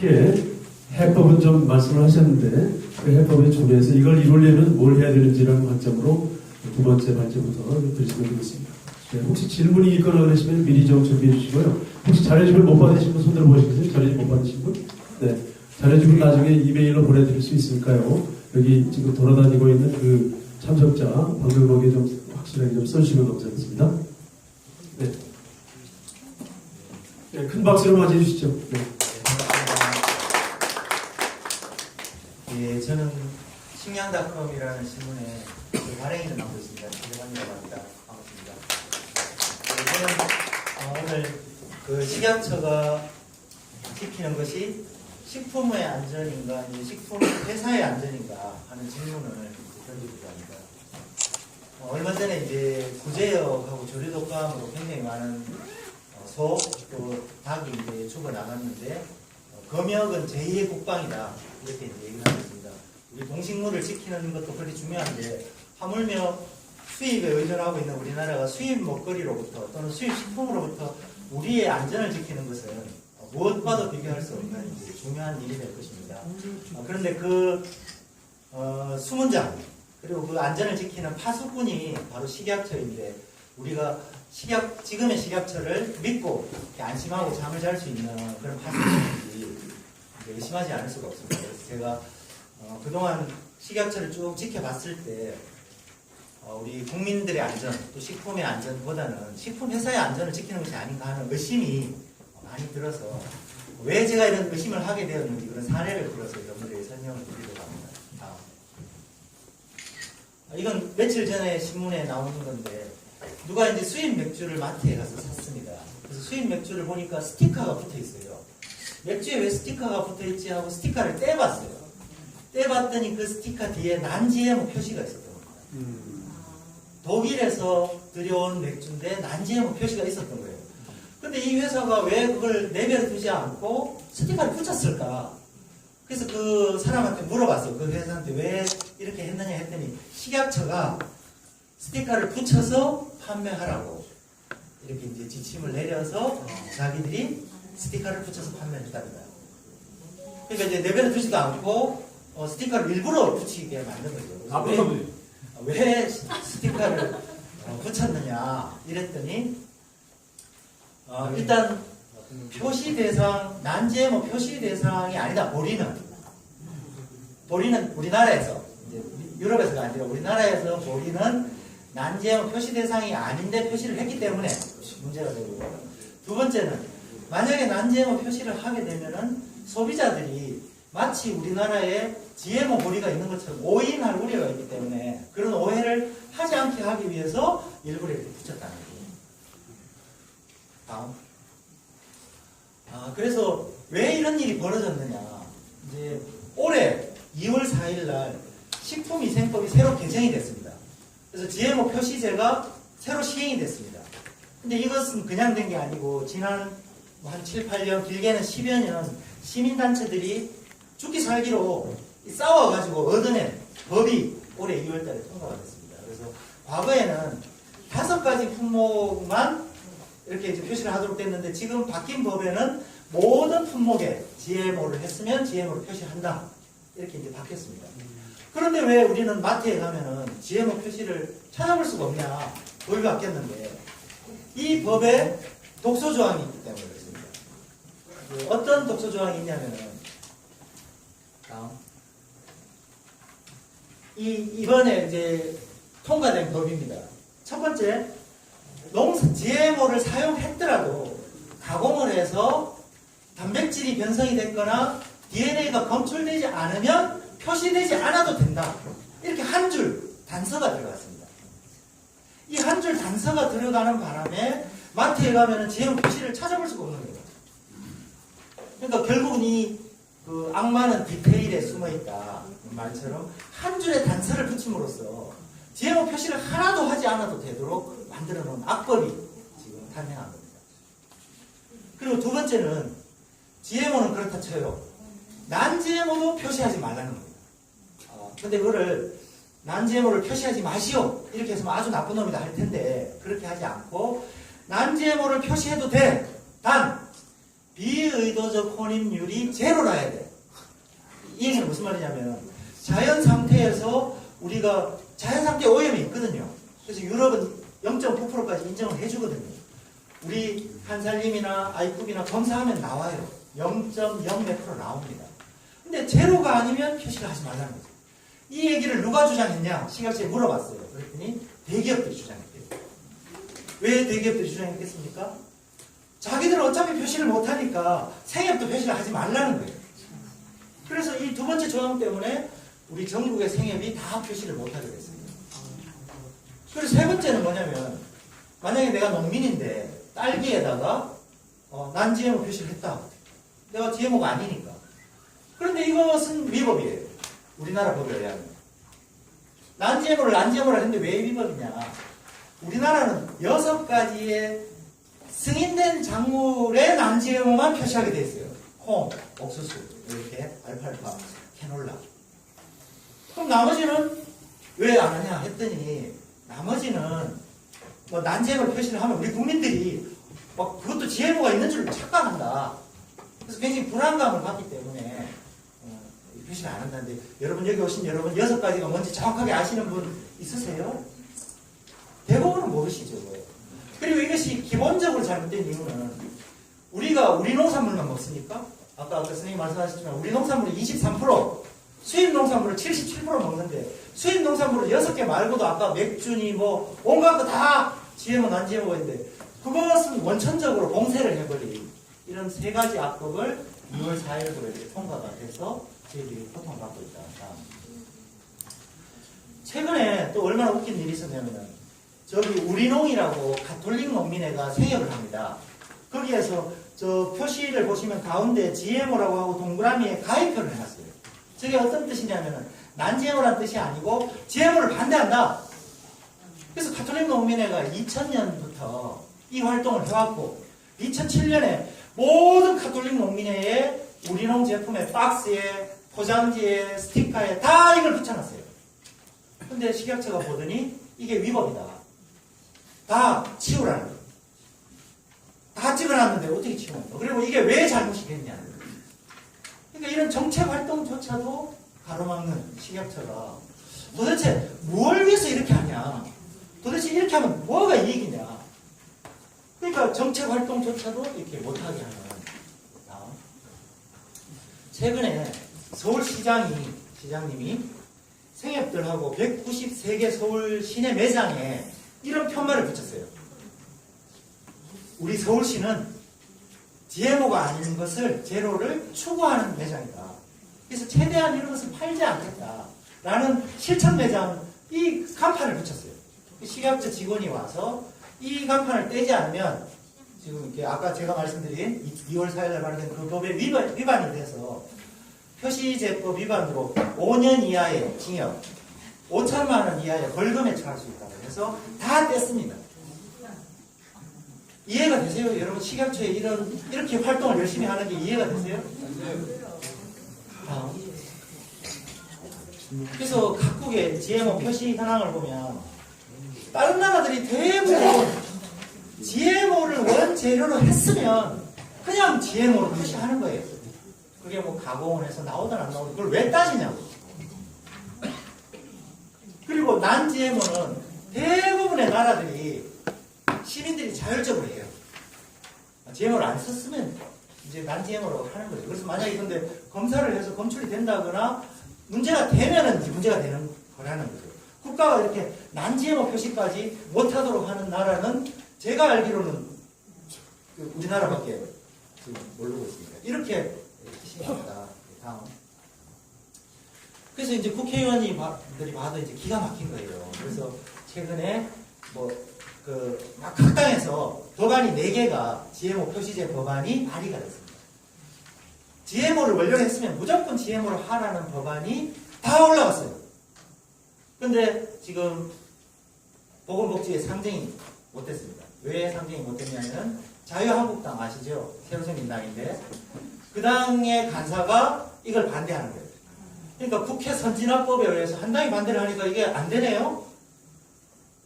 함께 해법은 좀 말씀을 하셨는데 그 해법에 준해서 이걸 이루려면 뭘 해야 되는지라는 관점으로 두 번째 발제부터 드리시면 되겠습니다. 네, 혹시 질문이 있거나 그러시면 미리 좀 준비해 주시고요. 혹시 자료집을 못 받으신 분 손 들어 보시겠어요? 자료집 못 받으신 분? 네. 자료집을 나중에 이메일로 보내드릴 수 있으니까요. 여기 지금 돌아다니고 있는 그 참석자 방명록에 좀 확실하게 좀 써주시면 감사하겠습니다. 네. 네, 큰 박수로 맞이해 주시죠. 네. 예, 저는 식량닷컴이라는 신문에 발행인을 맡고 있습니다. 김대만이라고 합니다. 반갑습니다. 저는 오늘 그 식약처가 지키는 것이 식품의 안전인가, 식품 회사의 안전인가 하는 질문을 던지고자 합니다. 얼마 전에 이제 구제역하고 조류독감으로 굉장히 많은 소, 또 닭이 이제 죽어 나갔는데 검역은 제2의 국방이다 이렇게 이제 얘기를 하고 있습니다. 우리 동식물을 지키는 것도 그렇게 중요한데 하물며 수입에 의존하고 있는 우리나라가 수입 먹거리로부터 또는 수입 식품으로부터 우리의 안전을 지키는 것은 무엇과도 비교할 수 없는 중요한 일이 될 것입니다. 그런데 그 수문장 그리고 그 안전을 지키는 파수꾼이 바로 식약처인데 우리가 지금의 식약처를 믿고 안심하고 잠을 잘 수 있는 그런 파수꾼인지 의심하지 않을 수가 없습니다. 그래서 제가 그동안 식약처를 쭉 지켜봤을 때 우리 국민들의 안전, 또 식품의 안전보다는 식품 회사의 안전을 지키는 것이 아닌가 하는 의심이 많이 들어서 왜 제가 이런 의심을 하게 되었는지 그런 사례를 들어서 여러분들에게 설명을 드리려고 합니다. 이건 며칠 전에 신문에 나오는 건데 누가 이제 수입 맥주를 마트에 가서 샀습니다. 그래서 수입 맥주를 보니까 스티커가 붙어 있어요. 맥주에 왜 스티커가 붙어 있지 하고 스티커를 떼봤어요. 떼봤더니 그 스티커 뒤에 난GMO 표시가 있었던 겁니다. 독일에서 들여온 맥주인데 난GMO 표시가 있었던 거예요. 근데 이 회사가 왜 그걸 내버려 두지 않고 스티커를 붙였을까? 그래서 그 사람한테 물어봤어요. 그 회사한테 왜 이렇게 했느냐 했더니 식약처가 스티커를 붙여서 판매하라고 이렇게 이제 지침을 내려서 자기들이 스티커를 붙여서 판매를 했답니다. 그러니까 이제 내버려 두지도 않고 스티커를 일부러 붙이게 만든 거죠. 왜 스티커를 붙였느냐 이랬더니 일단 표시 대상, 난GMO 표시 대상이 아니다. 보리는 우리나라에서 이제 유럽에서가 아니라 우리나라에서 보리는 난GMO 표시 대상이 아닌데 표시를 했기 때문에 문제가 되고, 두 번째는 만약에 난GMO 표시를 하게 되면은 소비자들이 마치 우리나라에 GMO 보리가 있는 것처럼 오인할 우려가 있기 때문에 그런 오해를 하지 않게 하기 위해서 일부러 이렇게 붙였다는 거예요. 다음. 그래서 왜 이런 일이 벌어졌느냐. 이제 올해 2월 4일 날 식품위생법이 새로 개정이 됐습니다. 그래서 GMO 표시제가 새로 시행이 됐습니다. 근데 이것은 그냥 된 게 아니고 지난 한 7, 8년, 길게는 10여 년 시민단체들이 죽기 살기로 싸워가지고 얻어낸 법이 올해 2월 달에 통과가 됐습니다. 그래서 과거에는 5가지 품목만 이렇게 이제 표시를 하도록 됐는데 지금 바뀐 법에는 모든 품목에 GMO를 했으면 GMO를 표시한다. 이렇게 이제 바뀌었습니다. 그런데 왜 우리는 마트에 가면은 GMO 표시를 찾아볼 수가 없냐. 법이 바뀌었는데 이 법에 독소조항이 있기 때문에 그렇습니다. 어떤 독소조항이 있냐면은 이번에 이제 통과된 법입니다. 첫 번째, GMO를 사용했더라도 가공을 해서 단백질이 변성이 됐거나 DNA가 검출되지 않으면 표시되지 않아도 된다. 이렇게 한 줄 단서가 들어갔습니다. 이 한 줄 단서가 들어가는 바람에 마트에 가면 GMO 표시를 찾아볼 수가 없는 거예요. 그러니까 결국은 그 악마는 디테일에 숨어있다 말처럼 한 줄의 단서를 붙임으로써 GMO 표시를 하나도 하지 않아도 되도록 만들어 놓은 악법이 지금 탄생한 겁니다. 그리고 두 번째는 GMO는 그렇다 쳐요. 난GMO도 표시하지 말라는 겁니다. 근데 그거를 난GMO를 표시하지 마시오 이렇게 해서 아주 나쁜 놈이다 할 텐데 그렇게 하지 않고 난GMO를 표시해도 돼. 단 비의도적 혼입률이 제로라 해야 돼. 이 얘기는 무슨 말이냐면 자연 상태에서 우리가 자연 상태 오염이 있거든요. 그래서 유럽은 0.9%까지 인정을 해주거든요. 우리 한살림이나 아이쿠비나 검사하면 나와요. 0.0 몇 % 나옵니다. 근데 제로가 아니면 표시를 하지 말라는 거죠. 이 얘기를 누가 주장했냐? 식약처에 물어봤어요. 그랬더니 대기업들이 주장했대요. 왜 대기업들이 주장했겠습니까? 자기들은 어차피 표시를 못하니까 생협도 표시를 하지 말라는 거예요. 그래서 이 두 번째 조항 때문에 우리 전국의 생협이 다 표시를 못하게 됐습니다. 그리고 세 번째는 뭐냐면 만약에 내가 농민인데 딸기에다가 난 GMO 표시를 했다. 내가 GMO가 아니니까. 그런데 이것은 위법이에요. 우리나라 법에 의하면. 난 GMO를 했는데 왜 위법이냐. 우리나라는 6가지의 승인된 작물의 난 GMO만 표시하게 돼 있어요. 콩, 옥수수, 이렇게 알팔파, 캐놀라. 그럼 나머지는 왜 안 하냐 했더니 나머지는 뭐 난 GMO를 표시를 하면 우리 국민들이 막 그것도 GMO가 있는 줄 착각한다. 그래서 굉장히 불안감을 받기 때문에 표시를 안 한다는데 여러분 여기 오신 여러분 6가지가 뭔지 정확하게 아시는 분 있으세요? 대부분은 모르시죠. 그리고 이것이 기본적으로 잘못된 이유는 우리가 우리 농산물만 먹습니까? 아까 선생님이 말씀하셨지만 우리 농산물이 23%, 수입 농산물을 77% 먹는데 수입 농산물을 6개 말고도 아까 맥주니 뭐 온갖 거 다 GMO, 난 GMO가 있는데 그것은 원천적으로 봉쇄를 해버린 이런 3가지 악법을 6월 4일부로 이렇게 통과가 돼서 저희들이 고통을 받고 있다. 최근에 또 얼마나 웃긴 일이 있었냐면 저기 우리농이라고 가톨릭 농민회가 생협을 합니다. 거기에서 저 표시를 보시면 가운데 GMO라고 하고 동그라미에 가입표를 해놨어요. 저게 어떤 뜻이냐면 난 GMO라는 뜻이 아니고 GMO를 반대한다. 그래서 가톨릭 농민회가 2000년부터 이 활동을 해왔고 2007년에 모든 가톨릭 농민회에 우리농 제품의 박스에 포장지에 스티커에 다 이걸 붙여놨어요. 근데 식약처가 보더니 이게 위법이다. 다 치우라는 거예요. 다 찍어놨는데 어떻게 치우는 거예요? 그리고 이게 왜 잘못이 됐냐. 그러니까 이런 정책 활동조차도 가로막는 식약처가 도대체 뭘 위해서 이렇게 하냐. 도대체 이렇게 하면 뭐가 이익이냐. 그러니까 정책 활동조차도 이렇게 못하게 하는. 최근에 시장님이 생협들하고 193개 서울 시내 매장에 이런 편말을 붙였어요. 우리 서울시는 GMO가 아닌 것을 제로를 추구하는 매장이다. 그래서 최대한 이런 것을 팔지 않겠다라는 실천 매장 이 간판을 붙였어요. 식약처 직원이 와서 이 간판을 떼지 않으면 지금 이렇게 아까 제가 말씀드린 2월 4일날 발효된 그 법에 위반이 돼서 표시제법 위반으로 5년 이하의 징역, 5천만 원 이하의 벌금에 처할 수 있다고 해서 다 뗐습니다. 이해가 되세요? 여러분 식약처에 이렇게 활동을 열심히 하는 게 이해가 되세요? 그래서 각국의 GMO 표시 현황을 보면 다른 나라들이 대부분 GMO를 원재료로 했으면 그냥 GMO로 표시하는 거예요. 그게 뭐 가공을 해서 나오든 안 나오든 그걸 왜 따지냐고. 그리고 난 GMO는 대부분의 나라들이 시민들이 자율적으로 해요. GMO를 안 썼으면 이제 난 GMO로 하는 거예요. 그래서 만약에 근데 검사를 해서 검출이 된다거나 문제가 되면은 이제 문제가 되는 거라는 거죠. 국가가 이렇게 난 GMO 표시까지 못하도록 하는 나라는 제가 알기로는 우리나라밖에 지금 모르고 있습니다. 이렇게 심합니다. 다음. 그래서 이제 국회의원들이 봐도 이제 기가 막힌 거예요. 그래서 최근에 막 각당에서 법안이 4개가 GMO 표시제 법안이 발의가 됐습니다. GMO를 원료로 했으면 무조건 GMO를 하라는 법안이 다 올라갔어요. 근데 지금 보건복지에 상정이 못됐습니다. 왜 상정이 못됐냐면 자유한국당 아시죠? 새로 생긴 당인데 그 당의 간사가 이걸 반대하는 거예요. 그러니까 국회 선진화법에 의해서 한 당이 반대를 하니까 이게 안 되네요.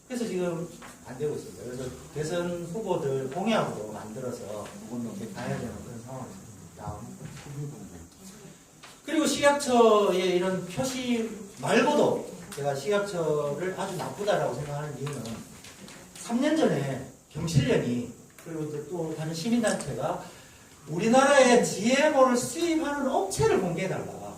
그래서 지금 안 되고 있습니다. 그래서 대선 후보들 공약으로 만들어서 이렇게 가야 되는 그런 상황입니다. 다음. 그리고 식약처의 이런 표시 말고도 제가 식약처를 아주 나쁘다라고 생각하는 이유는 3년 전에 경실련이 그리고 또 다른 시민단체가 우리나라에 GMO를 수입하는 업체를 공개해달라.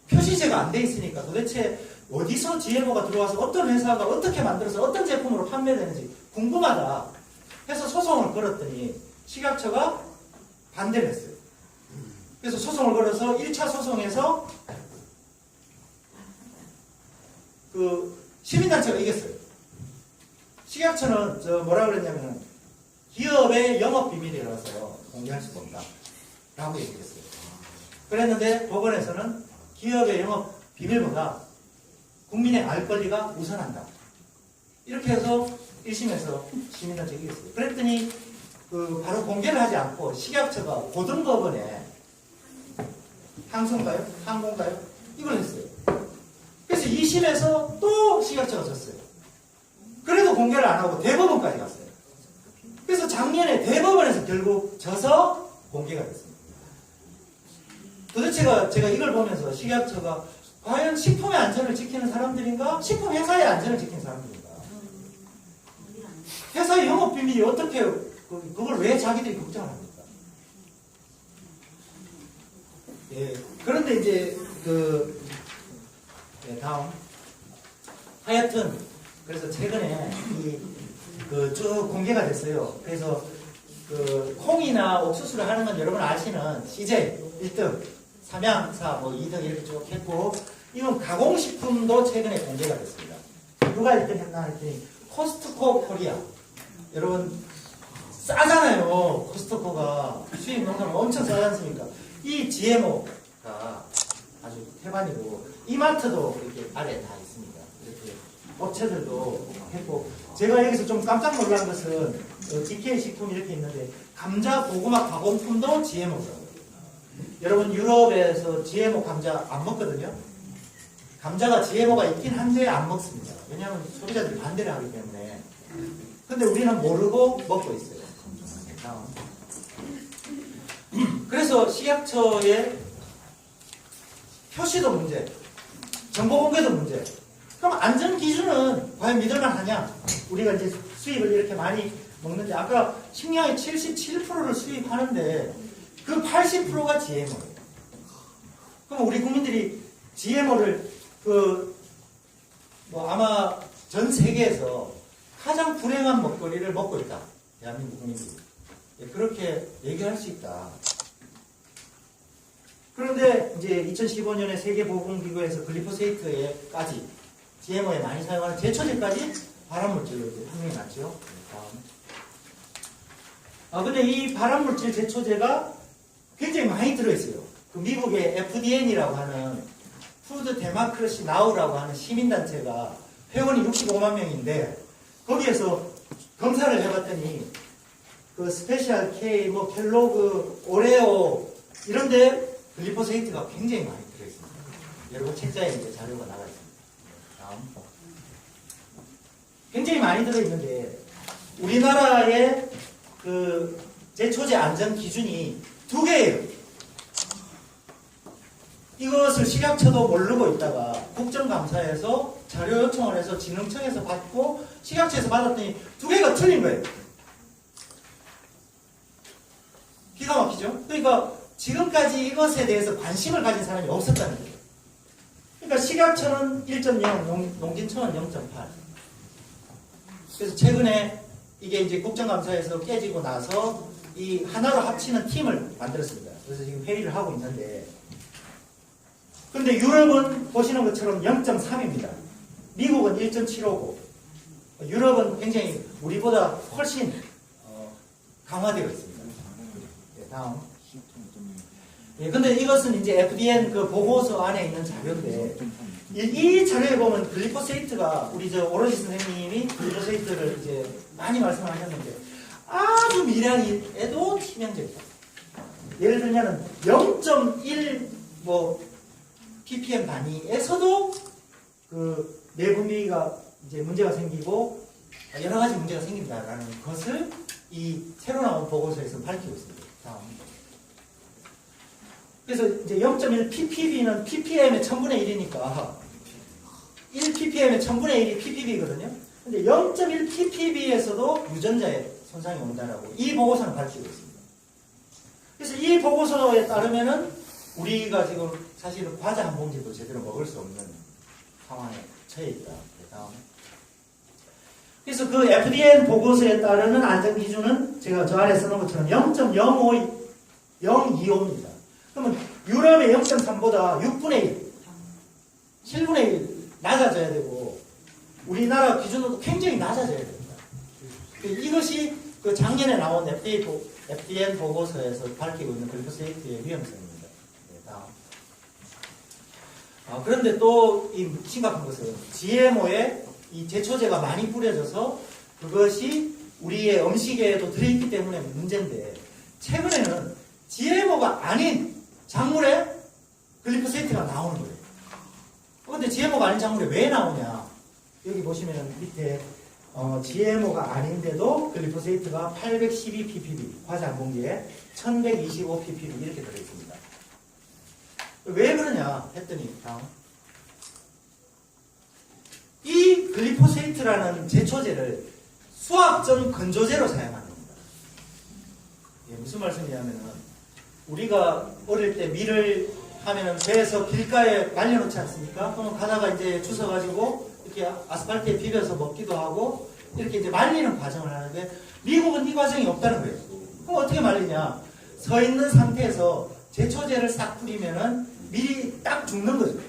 표시제가 안 돼 있으니까 도대체 어디서 GMO가 들어와서 어떤 회사가 어떻게 만들어서 어떤 제품으로 판매되는지 궁금하다 해서 소송을 걸었더니 식약처가 반대를 했어요. 그래서 소송을 걸어서 1차 소송에서 그 시민단체가 이겼어요. 식약처는 뭐라 그랬냐면 기업의 영업비밀이라서 공개할 수가 없다 라고 얘기했어요. 그랬는데 법원에서는 기업의 영업비밀보다 국민의 알 권리가 우선한다. 이렇게 해서 1심에서 시민단체가 이겼어요. 그랬더니 바로 공개를 하지 않고 식약처가 고등법원에 항소인가요? 항고인가요? 이걸 했어요. 그래서 2심에서 또 식약처가 졌어요. 그래도 공개를 안 하고 대법원까지 갔어요. 그래서 작년에 대법원에서 결국 져서 공개가 됐습니다. 도대체가 제가 이걸 보면서 식약처가 과연 식품의 안전을 지키는 사람들인가? 식품 회사의 안전을 지키는 사람들인가? 회사의 영업 비밀이 어떻게 그걸 왜 자기들이 걱정을 합니까? 예. 그런데 이제 다음 하여튼 그래서 최근에 쭉 공개가 됐어요. 그래서 콩이나 옥수수를 하는 건 여러분 아시는 CJ 1등, 삼양사 2등 이렇게 쭉 했고 이건 가공식품도 최근에 공개가 됐습니다. 누가 1등 했나 했더니 코스트코 코리아. 여러분 싸잖아요. 코스트코가 수입 농산물 엄청 싸지 않습니까? 이 GMO가 아주 태반이고 이마트도 이렇게 아래에 다 있습니다. 이렇게 업체들도 했고 제가 여기서 좀 깜짝 놀란 것은 DK 식품이 이렇게 있는데 감자 고구마 가공품도 GMO더라고요. 여러분 유럽에서 GMO 감자 안 먹거든요. 감자가 GMO가 있긴 한데 안 먹습니다. 왜냐하면 소비자들이 반대를 하기 때문에. 근데 우리는 모르고 먹고 있어요. 그래서 식약처의 표시도 문제, 정보 공개도 문제. 그럼 안전 기준은 과연 믿을만 하냐? 우리가 이제 수입을 이렇게 많이 먹는데 아까 식량의 77%를 수입하는데 그 80%가 GMO예요. 그럼 우리 국민들이 GMO를 아마 전 세계에서 가장 불행한 먹거리를 먹고 있다. 대한민국 국민들이. 그렇게 얘기할 수 있다. 그런데 이제 2015년에 세계보건기구에서 글리포세이트에까지 GMO에 많이 사용하는 제초제까지 발암물질로 이제 판명이 났죠. 근데 이 발암물질 제초제가 굉장히 많이 들어있어요. 그 미국의 FDN이라고 하는 푸드 데모크래시 나우라고 하는 시민단체가 회원이 65만 명인데 거기에서 검사를 해봤더니 그 스페셜 K, 켈로그, 오레오 이런데 글리포세이트가 굉장히 많이 들어있습니다. 여러분 책자에 이제 자료가 나와 있습니다. 다음. 굉장히 많이 들어있는데 우리나라의 그 제초제 안전 기준이 2개예요. 이것을 식약처도 모르고 있다가 국정감사에서 자료 요청을 해서 진흥청에서 받고 식약처에서 받았더니 2개가 틀린 거예요. 기가 막히죠? 그러니까 지금까지 이것에 대해서 관심을 가진 사람이 없었다는 거예요. 그러니까 식약처는 1.0, 농진청은 0.8. 그래서 최근에 이게 이제 국정감사에서 깨지고 나서 이 하나로 합치는 팀을 만들었습니다. 그래서 지금 회의를 하고 있는데 근데 유럽은 보시는 것처럼 0.3입니다. 미국은 1.759. 유럽은 굉장히 우리보다 훨씬 강화되어 있습니다. 네, 다음. 예, 근데 이것은 이제 FDN 그 보고서 안에 있는 자료인데 이 자료에 보면 글리포세이트가 우리 오로지 선생님이 글리포세이트를 이제 많이 말씀하셨는데 아주 미량에도 치명적이다. 예를 들면 0.1 ppm 단위에서도 그 내분비가 이제 문제가 생기고 여러 가지 문제가 생긴다라는 것을 이 새로 나온 보고서에서 밝히고 있습니다. 다음. 그래서 이제 0.1 ppb는 ppm의 1000분의 1이니까 1 ppm의 1000분의 1이 ppb거든요. 근데 0.1 ppb에서도 유전자에 손상이 온다라고 이 보고서는 밝히고 있습니다. 그래서 이 보고서에 따르면은 우리가 지금 사실은 과자 한 봉지도 제대로 먹을 수 없는 상황에 처해 있다. 다음. 그래서 그 FDA 보고서에 따르는 안전 기준은 제가 저 아래 써놓은 것처럼 0.025입니다. 그러면 유럽의 0.3보다 6분의 1, 7분의 1 낮아져야 되고 우리나라 기준으로도 굉장히 낮아져야 됩니다. 이것이 그 작년에 나온 FDA 보고서에서 밝히고 있는 글리포세이트의 위험성입니다. 네, 다음. 그런데 또 이 심각한 것은 GMO에 이 제초제가 많이 뿌려져서 그것이 우리의 음식에도 들어있기 때문에 문제인데 최근에는 GMO가 아닌 작물에 글리포세이트가 나오는 거예요. 그런데 GMO가 아닌 작물에 왜 나오냐? 여기 보시면 밑에 GMO가 아닌데도 글리포세이트가 812 ppb 과자 한 봉지에 1125 ppb 이렇게 들어있습니다. 왜 그러냐 했더니 다음. 이 글리포세이트라는 제초제를 수학적 건조제로 사용하는 겁니다. 예, 무슨 말씀이냐면은 우리가 어릴 때 밀을 하면은 배에서 길가에 말려놓지 않습니까? 그러면 가다가 이제 주워가지고 이렇게 아스팔트에 비벼서 먹기도 하고 이렇게 이제 말리는 과정을 하는데 미국은 이 과정이 없다는 거예요. 그럼 어떻게 말리냐? 서 있는 상태에서 제초제를 싹 뿌리면은 밀이 딱 죽는 거죠.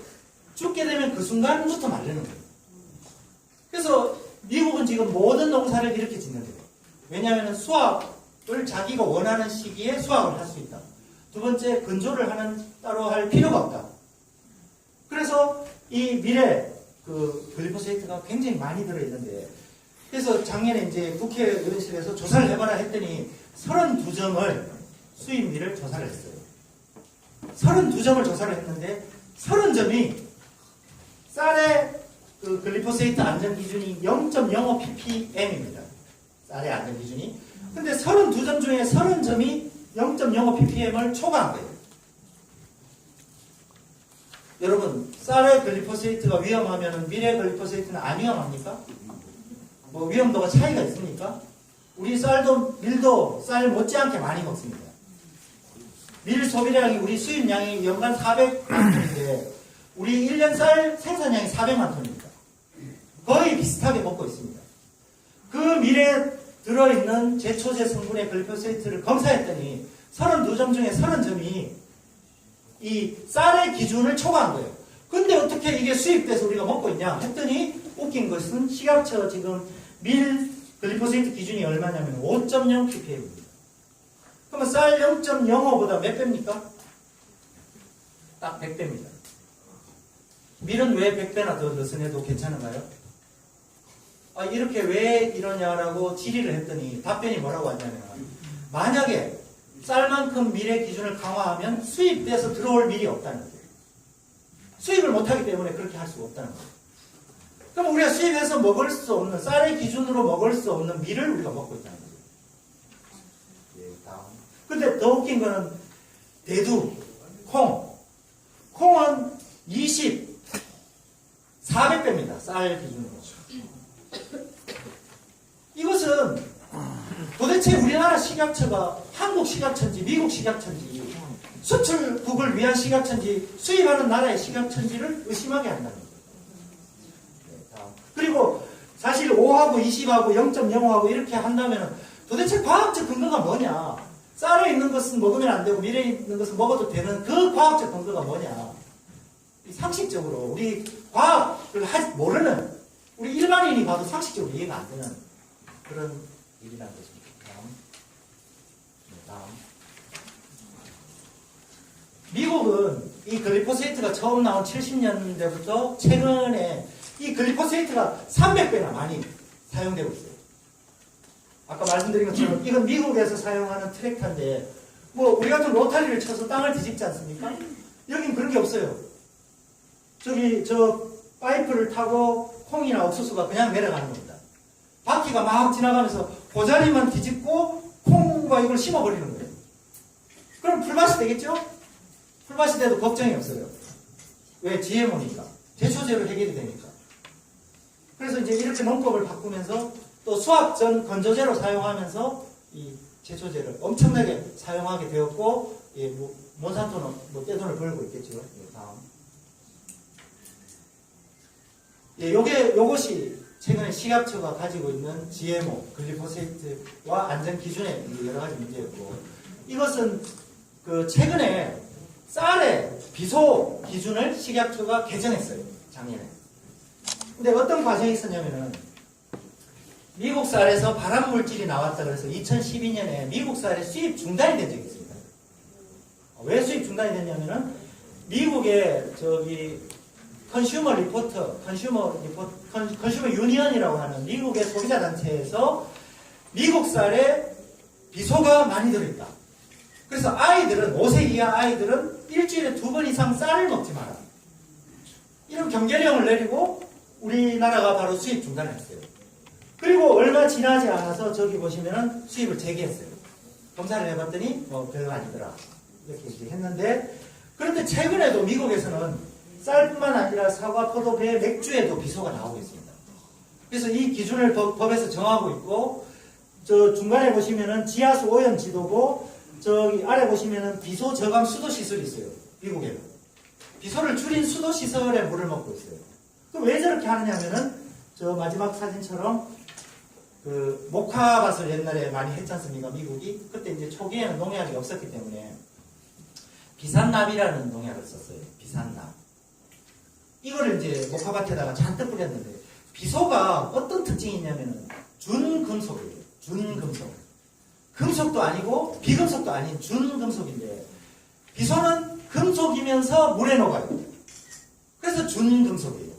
죽게 되면 그 순간부터 말리는 거예요. 그래서 미국은 지금 모든 농사를 이렇게 짓는 거예요. 왜냐하면 수확을 자기가 원하는 시기에 수확을 할 수 있다. 두 번째, 건조를 따로 할 필요가 없다. 그래서 이 밀에 그 글리포세이트가 굉장히 많이 들어있는데, 그래서 작년에 이제 국회의원실에서 조사를 해봐라 했더니 32점을 수입 밀을 조사를 했어요. 32점을 조사를 했는데 30점이 쌀의 그 글리포세이트 안전 기준이 0.05 ppm입니다. 쌀의 안전 기준이. 근데 32점 중에 30점이 0.05 ppm을 초과한 거예요. 여러분, 쌀의 글리포세이트가 위험하면 밀의 글리포세이트는 안 위험합니까? 뭐 위험도가 차이가 있습니까? 우리 쌀도 밀도 쌀 못지않게 많이 먹습니다. 밀 소비량이 우리 수입량이 연간 400만 톤인데 우리 1년 쌀 생산량이 400만 톤입니다. 거의 비슷하게 먹고 있습니다. 그 밀에 들어있는 제초제 성분의 글리포세이트를 검사했더니 32점 중에 30점이 이 쌀의 기준을 초과한 거예요. 근데 어떻게 이게 수입돼서 우리가 먹고 있냐 했더니 웃긴 것은 식약처 지금 밀 글리포세이트 기준이 얼마냐면 5.0 ppm입니다. 그러면 쌀 0.05보다 몇 배입니까? 딱 100배입니다. 밀은 왜 100배나 더 느슨해도 괜찮은가요? 이렇게 왜 이러냐라고 질의를 했더니 답변이 뭐라고 왔냐면 만약에 쌀만큼 밀의 기준을 강화하면 수입돼서 들어올 밀이 없다는 거예요. 수입을 못하기 때문에 그렇게 할 수가 없다는 거예요. 그럼 우리가 수입해서 먹을 수 없는 쌀의 기준으로 먹을 수 없는 밀을 우리가 먹고 있다는 거예요. 예, 다음. 근데 더 웃긴 거는 대두, 콩은 400배입니다. 쌀 기준으로. 이것은 도대체 우리나라 식약처가 한국 식약처인지 미국 식약처인지 수출국을 위한 식약처인지 수입하는 나라의 식약처인지를 의심하게 한다는 거예요. 네, 그리고 사실 5하고 20하고 0.05하고 이렇게 한다면 도대체 과학적 근거가 뭐냐? 쌀에 있는 것은 먹으면 안 되고 밀에 있는 것은 먹어도 되는 그 과학적 근거가 뭐냐? 상식적으로 우리 과학을 모르는 우리 일반인이 봐도 상식적으로 이해가 안 되는 그런 일이라는 것입니다. 다음. 미국은 이 글리포세이트가 처음 나온 70년대부터 최근에 이 글리포세이트가 300배나 많이 사용되고 있어요. 아까 말씀드린 것처럼 이건 미국에서 사용하는 트랙터인데 뭐 우리 같은 로타리를 쳐서 땅을 뒤집지 않습니까? 여긴 그런 게 없어요. 저 파이프를 타고 콩이나 옥수수가 그냥 내려가는 겁니다. 바퀴가 막 지나가면서 고자리만 뒤집고 콩과 이걸 심어버리는 거예요. 그럼 풀밭이 되겠죠? 풀 마실 때도 걱정이 없어요. 왜? GMO니까. 제초제로 해결이 되니까. 그래서 이제 이렇게 농법을 바꾸면서 또 수학 전 건조제로 사용하면서 이 제초제를 엄청나게 사용하게 되었고, 예, 몬산토는 떼돈을 벌고 있겠죠. 예, 다음. 예, 요것이 최근에 식약처가 가지고 있는 GMO, 글리포세이트와 안전 기준의 여러 가지 문제였고, 이것은 그 최근에 쌀의 비소 기준을 식약처가 개정했어요. 작년에. 근데 어떤 과정이 있었냐면은, 미국 쌀에서 발암 물질이 나왔다 그래서 2012년에 미국 쌀의 수입 중단이 된 적이 있습니다. 왜 수입 중단이 됐냐면은, 미국의 컨슈머 유니언이라고 하는 미국의 소비자 단체에서 미국 쌀에 비소가 많이 들어있다. 그래서 아이들은, 5세 이하 아이들은 일주일에 2번 이상 쌀을 먹지 마라. 이런 경계령을 내리고 우리나라가 바로 수입 중단을 했어요. 그리고 얼마 지나지 않아서 저기 보시면은 수입을 재개했어요. 검사를 해봤더니 별거 아니더라. 이렇게 이제 했는데, 그런데 최근에도 미국에서는 쌀뿐만 아니라 사과, 포도, 배, 맥주에도 비소가 나오고 있습니다. 그래서 이 기준을 법에서 정하고 있고, 저 중간에 보시면은 지하수 오염 지도고, 저기 아래 보시면은 비소 저감 수도 시설이 있어요. 미국에는. 비소를 줄인 수도 시설에 물을 먹고 있어요. 그럼 왜 저렇게 하느냐면은, 저 마지막 사진처럼 그 목화밭을 옛날에 많이 했지 않습니까? 미국이. 그때 이제 초기에는 농약이 없었기 때문에 비산납이라는 농약을 썼어요. 비산납. 이거를 이제 목화밭에다가 잔뜩 뿌렸는데, 비소가 어떤 특징이 있냐면은 준금속이에요. 준금속. 금속도 아니고 비금속도 아닌 준금속인데, 비소는 금속이면서 물에 녹아요. 그래서 준금속이에요.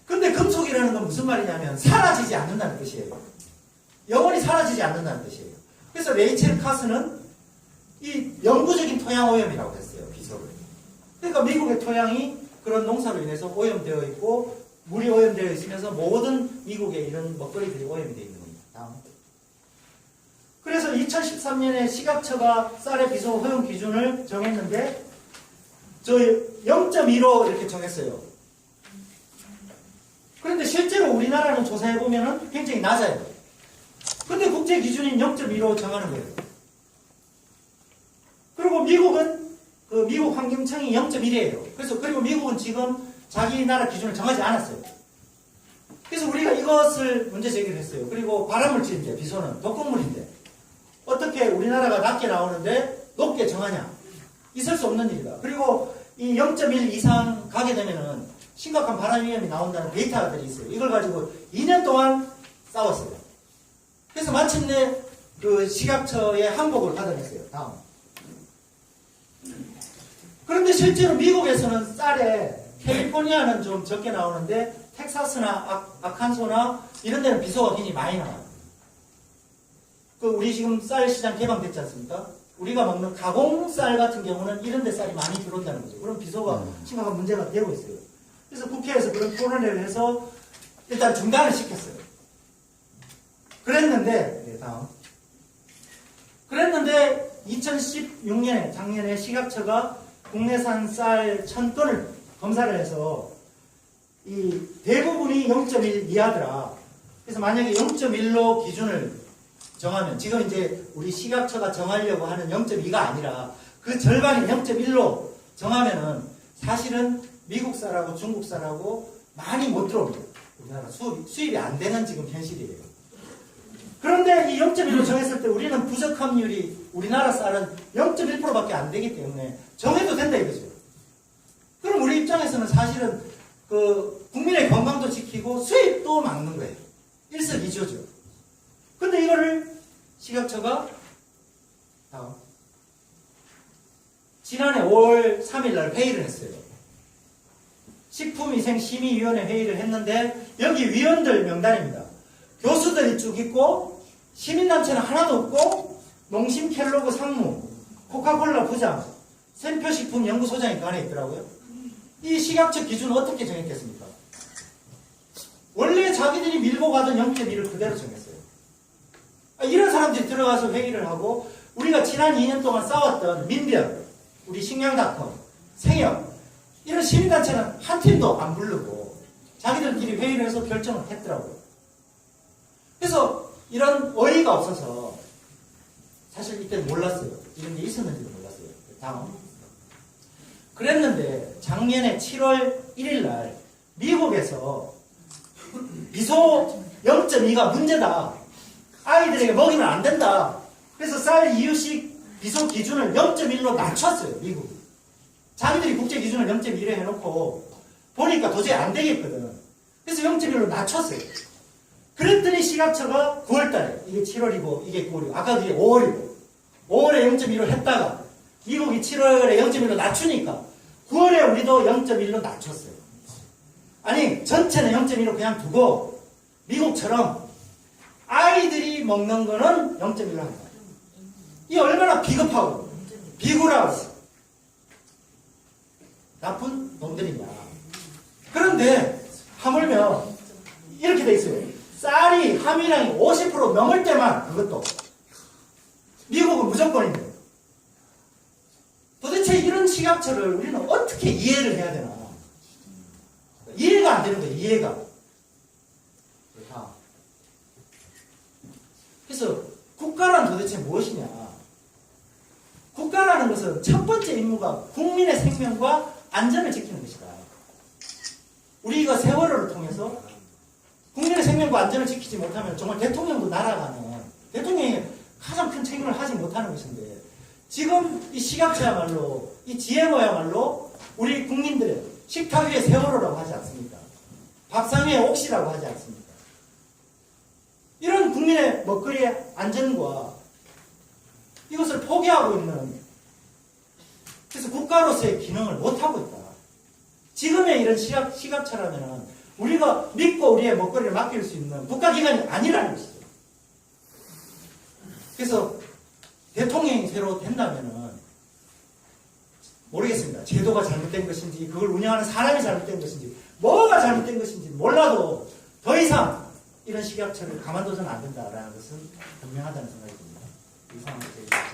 근데 금속이라는 건 무슨 말이냐면 사라지지 않는다는 뜻이에요. 영원히 사라지지 않는다는 뜻이에요. 그래서 레이첼 카스는 이 영구적인 토양 오염이라고 했어요. 비소를. 그러니까 미국의 토양이 그런 농사로 인해서 오염되어 있고, 물이 오염되어 있으면서 모든 미국의 이런 먹거리들이 오염이 되어 있는 겁니다. 다음. 그래서 2013년에 식약처가 쌀의 비소 허용 기준을 정했는데, 저 0.15 이렇게 정했어요. 그런데 실제로 우리나라는 조사해보면 굉장히 낮아요. 근데 국제 기준인 0.15 정하는 거예요. 그리고 미국은, 미국 환경청이 0.1이에요. 그리고 미국은 지금 자기 나라 기준을 정하지 않았어요. 그래서 우리가 이것을 문제 제기를 했어요. 그리고 발암물질인데, 비소는 독극물인데, 어떻게 우리나라가 낮게 나오는데 높게 정하냐? 있을 수 없는 일이다. 그리고 이 0.1 이상 가게 되면은 심각한 발암 위험이 나온다는 데이터들이 있어요. 이걸 가지고 2년 동안 싸웠어요. 그래서 마침내 그 식약처의 항복을 받아냈어요. 다음. 그런데 실제로 미국에서는 쌀에 캘리포니아는 좀 적게 나오는데, 텍사스나 아칸소나 이런 데는 비소가 굉장히 많이 나와요. 우리 지금 쌀 시장 개방됐지 않습니까? 우리가 먹는 가공쌀 같은 경우는 이런 데 쌀이 많이 들어온다는 거죠. 그럼 비소가 심각한 문제가 되고 있어요. 그래서 국회에서 그런 토론회를 해서 일단 중단을 시켰어요. 그랬는데, 네, 다음. 그랬는데 2016년에 작년에 식약처가 국내산 쌀 1000건을 검사를 해서 이 대부분이 0.1 이하더라. 그래서 만약에 0.1로 기준을 정하면, 지금 이제 우리 식약처가 정하려고 하는 0.2가 아니라 그 절반인 0.1로 정하면은 사실은 미국 쌀하고 중국 쌀하고 많이 못 들어옵니다. 우리나라 수입이 안 되는 지금 현실이에요. 그런데 이 0.1로 정했을 때 우리는 부적 함률이 우리나라 쌀은 0.1%밖에 안 되기 때문에 정해도 된다 이거죠. 그럼 우리 입장에서는 사실은 그 국민의 건강도 지키고 수입도 막는 거예요. 일석이조죠. 근데 이거를 식약처가 지난해 5월 3일 날 회의를 했어요. 식품위생심의위원회 회의를 했는데, 여기 위원들 명단입니다. 교수들이 쭉 있고, 시민단체는 하나도 없고, 농심 켈로그 상무, 코카콜라 부장, 샘표식품연구소장이 그 안에 있더라고요. 이 식약처 기준은 어떻게 정했겠습니까? 원래 자기들이 밀고 가던 0.1을 그대로 정했어요. 이런 사람들이 들어가서 회의를 하고, 우리가 지난 2년 동안 싸웠던 민변, 우리 식량닷컴, 생협 이런 시민단체는 한 팀도 안 부르고 자기들끼리 회의를 해서 결정을 했더라고요. 그래서 이런 어이가 없어서 사실 이때 몰랐어요. 이런 게 있었는지도 몰랐어요. 다음. 그랬는데 작년에 7월 1일 날 미국에서 비소 0.2가 문제다. 아이들에게 먹이면 안 된다. 그래서 쌀 이유식 비소 기준을 0.1로 낮췄어요. 미국이. 자기들이 국제 기준을 0.1에 해놓고 보니까 도저히 안 되겠거든. 그래서 0.1로 낮췄어요. 그랬더니 식약처가 9월달에 이게 7월이고 이게 9월이고 아까 그게 5월이고 5월에 0.1로 했다가 미국이 7월에 0.1로 낮추니까 9월에 우리도 0.1로 낮췄어요. 아니 전체는 0.1로 그냥 두고 미국처럼 아이들이 먹는 거는 0.1로 한다. 이 얼마나 비겁하고 비굴하고 나쁜 놈들이냐. 그런데 하물며 이렇게 돼 있어요. 쌀이 함유량이 50% 넘을 때만 그것도 미국은 무조건인데 도대체 이런 식약처를 우리는 어떻게 이해를 해야 되나. 이해가 안 되는 거예요. 이해가. 그래서 국가란 도대체 무엇이냐. 국가라는 것은 첫 번째 임무가 국민의 생명과 안전을 지키는 것이다. 우리가 세월호를 통해서 국민의 생명과 안전을 지키지 못하면 정말 대통령도 날아가는 대통령이 가장 큰 책임을 하지 못하는 것인데 지금 이 식약처야말로 이 GMO야말로 우리 국민들의 식탁 위에 세월호라고 하지 않습니까? 밥상 위에 옥시라고 하지 않습니까? 이런 국민의 먹거리의 안전과 이것을 포기하고 있는 그래서 국가로서의 기능을 못하고 있다. 지금의 이런 식약처라면 우리가 믿고 우리의 먹거리를 맡길 수 있는 국가기관이 아니라는 것이죠. 그래서 대통령이 새로 된다면은 모르겠습니다. 제도가 잘못된 것인지 그걸 운영하는 사람이 잘못된 것인지 뭐가 잘못된 것인지 몰라도 더 이상 이런 식약처를 가만둬서는 안 된다라는 것은 분명하다는 생각이 듭니다. 이상으로 제가